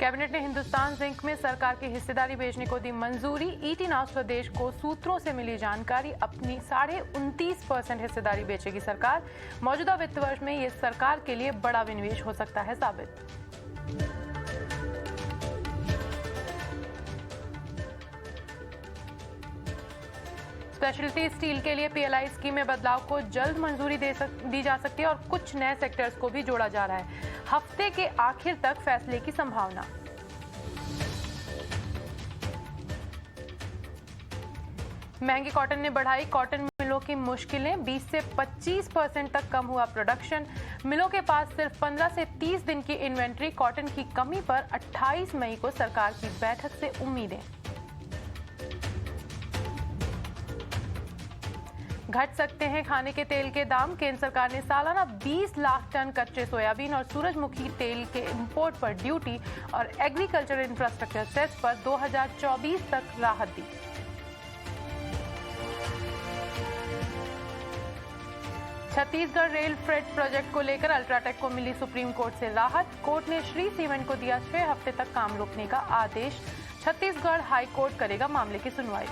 Cabinet ने Hindustan zinc में सरकार की हिस्सेदारी बेचने को दी मंजूरी। ईटी नाउ स्वदेश को सूत्रों से मिली जानकारी, अपनी 29.5% हिस्सेदारी बेचेगी सरकार। मौजूदा वित्त वर्ष में ये सरकार के लिए बड़ा विनिवेश हो सकता है साबित। स्पेशलिटी स्टील के लिए पीएलआई स्कीम में बदलाव को जल्द मंजूरी दी जा सकती है और कुछ नए सेक्टर्स को भी जोड़ा जा रहा है। हफ्ते के आखिर तक फैसले की संभावना। महंगी कॉटन ने बढ़ाई कॉटन मिलों की मुश्किलें। 20 से 25% तक कम हुआ प्रोडक्शन। मिलों के पास सिर्फ 15 से 30 दिन की इन्वेंट्री। कॉटन की कमी पर 28 मई को सरकार की बैठक से उम्मीदें। घट सकते हैं खाने के तेल के दाम। केंद्र सरकार ने सालाना 20 लाख टन कच्चे सोयाबीन और सूरजमुखी तेल के इंपोर्ट पर ड्यूटी और एग्रीकल्चर इंफ्रास्ट्रक्चर सेस पर 2024 तक राहत दी। छत्तीसगढ़ रेल फ्रेट प्रोजेक्ट को लेकर अल्ट्राटेक को मिली सुप्रीम कोर्ट से राहत। कोर्ट ने श्री सीमेंट को दिया 6 हफ्ते तक काम रोकने का आदेश। छत्तीसगढ़ हाई कोर्ट करेगा मामले की सुनवाई।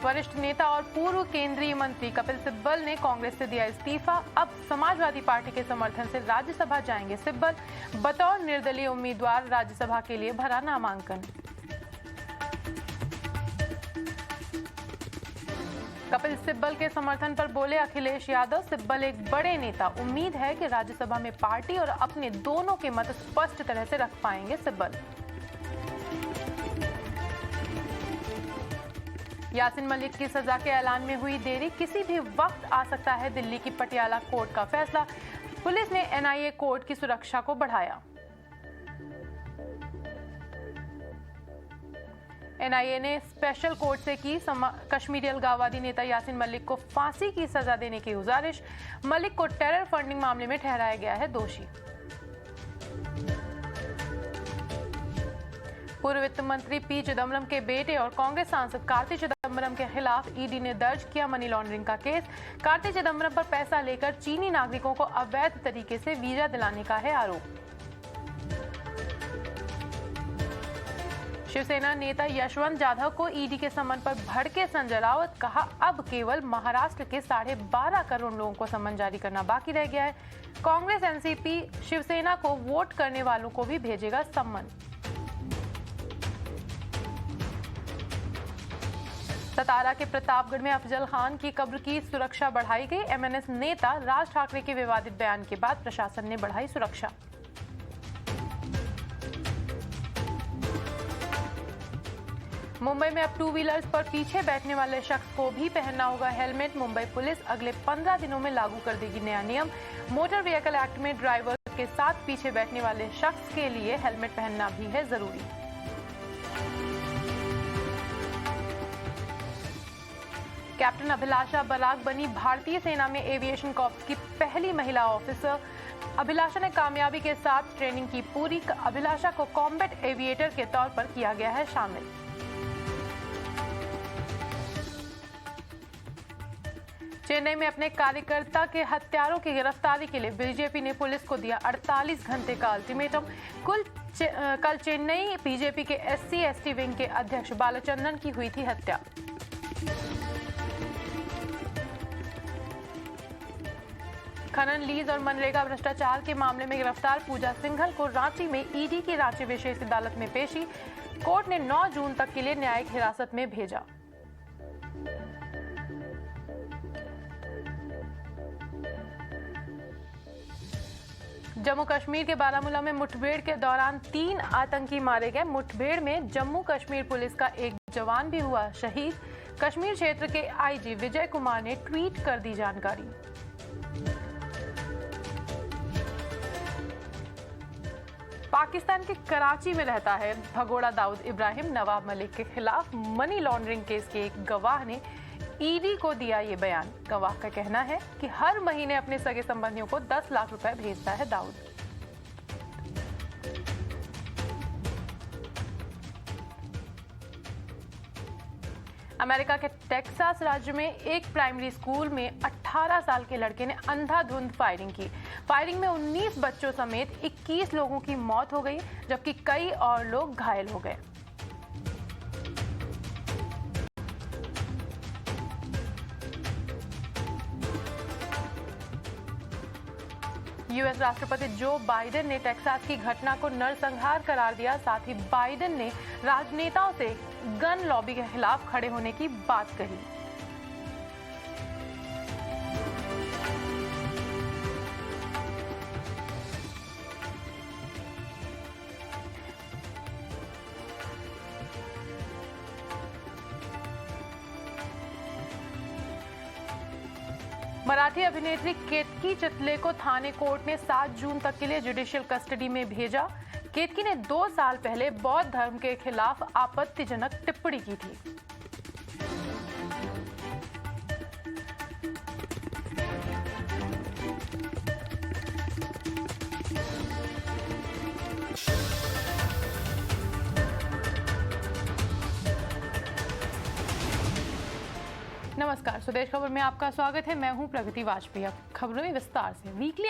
वरिष्ठ नेता और पूर्व केंद्रीय मंत्री कपिल सिब्बल ने कांग्रेस से दिया इस्तीफा। अब समाजवादी पार्टी के समर्थन से राज्यसभा जाएंगे सिब्बल। बतौर निर्दलीय उम्मीदवार राज्यसभा के लिए भरा नामांकन। कपिल सिब्बल के समर्थन पर बोले अखिलेश यादव। सिब्बल एक बड़े नेता, उम्मीद है कि राज्यसभा में पार्टी और अपने दोनों के मत स्पष्ट तरह से रख पाएंगे सिब्बल। यासिन मलिक की सजा के ऐलान में हुई देरी। किसी भी वक्त आ सकता है दिल्ली की पटियाला कोर्ट का फैसला। पुलिस ने एनआईए कोर्ट की सुरक्षा को बढ़ाया। एनआईए ने स्पेशल कोर्ट से की कश्मीरी अलगाववादी नेता यासिन मलिक को फांसी की सजा देने की गुजारिश। मलिक को टेरर फंडिंग मामले में ठहराया गया है दोषी। पूर्व वित्त मंत्री पी चिदम्बरम के बेटे और कांग्रेस सांसद कार्ति चिदम्बरम के खिलाफ ईडी ने दर्ज किया मनी लॉन्ड्रिंग का केस। कार्ति चिदम्बरम पर पैसा लेकर चीनी नागरिकों को अवैध तरीके से वीजा दिलाने का है आरोप। शिवसेना नेता यशवंत यादव को ईडी के समन पर भड़के संजय राउत। कहा, अब केवल महाराष्ट्र के 12.5 करोड़ लोगों को समन जारी करना बाकी रह गया है। कांग्रेस एनसीपी शिवसेना को वोट करने वालों को भी भेजेगा सम्मन। सतारा के प्रतापगढ़ में अफजल खान की कब्र की सुरक्षा बढ़ाई गई। एमएनएस नेता राज ठाकरे के विवादित बयान के बाद प्रशासन ने बढ़ाई सुरक्षा। मुंबई में अब 2 व्हीलर्स पर पीछे बैठने वाले शख्स को भी पहनना होगा हेलमेट। मुंबई पुलिस अगले 15 दिनों में लागू कर देगी नया नियम। मोटर व्हीकल एक्ट में ड्राइवर के साथ पीछे बैठने वाले शख्स के लिए हेलमेट पहनना भी है जरूरी। कैप्टन अभिलाषा बराक बनी भारतीय सेना में एविएशन कॉर्प्स की पहली महिला ऑफिसर। अभिलाषा ने कामयाबी के साथ ट्रेनिंग की पूरी। अभिलाषा को कॉम्बैट एविएटर के तौर पर किया गया है शामिल। चेन्नई में अपने कार्यकर्ता के हत्यारों की गिरफ्तारी के लिए बीजेपी ने पुलिस को दिया 48 घंटे का अल्टीमेटम। कल चेन्नई बीजेपी के SC/ST विंग के अध्यक्ष बालचंद्रन की हुई थी हत्या। खनन लीज और मनरेगा भ्रष्टाचार के मामले में गिरफ्तार पूजा सिंघल को रांची में ईडी की रांची विशेष अदालत में पेशी। कोर्ट ने 9 जून तक के लिए न्यायिक हिरासत में भेजा। जम्मू कश्मीर के बारामूला में मुठभेड़ के दौरान 3 आतंकी मारे गए। मुठभेड़ में जम्मू कश्मीर पुलिस का एक जवान भी हुआ शहीद। कश्मीर क्षेत्र के आईजी विजय कुमार ने ट्वीट कर दी जानकारी। पाकिस्तान के कराची में रहता है भगोड़ा दाऊद इब्राहिम। नवाब मलिक के खिलाफ मनी लॉन्ड्रिंग केस के एक गवाह ने ईडी को दिया ये बयान। गवाह का कहना है कि हर महीने अपने सगे संबंधियों को 10 लाख रुपए भेजता है दाऊद। अमेरिका के टेक्सास राज्य में एक प्राइमरी स्कूल में 18 साल के लड़के ने अंधाधुंध फायरिंग की। फायरिंग में 19 बच्चों समेत 21 लोगों की मौत हो गई, जबकि कई और लोग घायल हो गए। यूएस राष्ट्रपति जो बाइडेन ने टेक्सास की घटना को नरसंहार करार दिया। साथ ही बाइडेन ने राजनेताओं से गन लॉबी के खिलाफ खड़े होने की बात कही। मराठी अभिनेत्री केतकी चितले को थाने कोर्ट ने 7 जून तक के लिए जुडिशियल कस्टडी में भेजा। केतकी ने 2 साल पहले बौद्ध धर्म के खिलाफ आपत्तिजनक टिप्पणी की थी। नमस्कार, स्वदेश खबर में आपका स्वागत है। मैं हूं प्रगति वाजपेयी। खबरों में विस्तार से। वीकली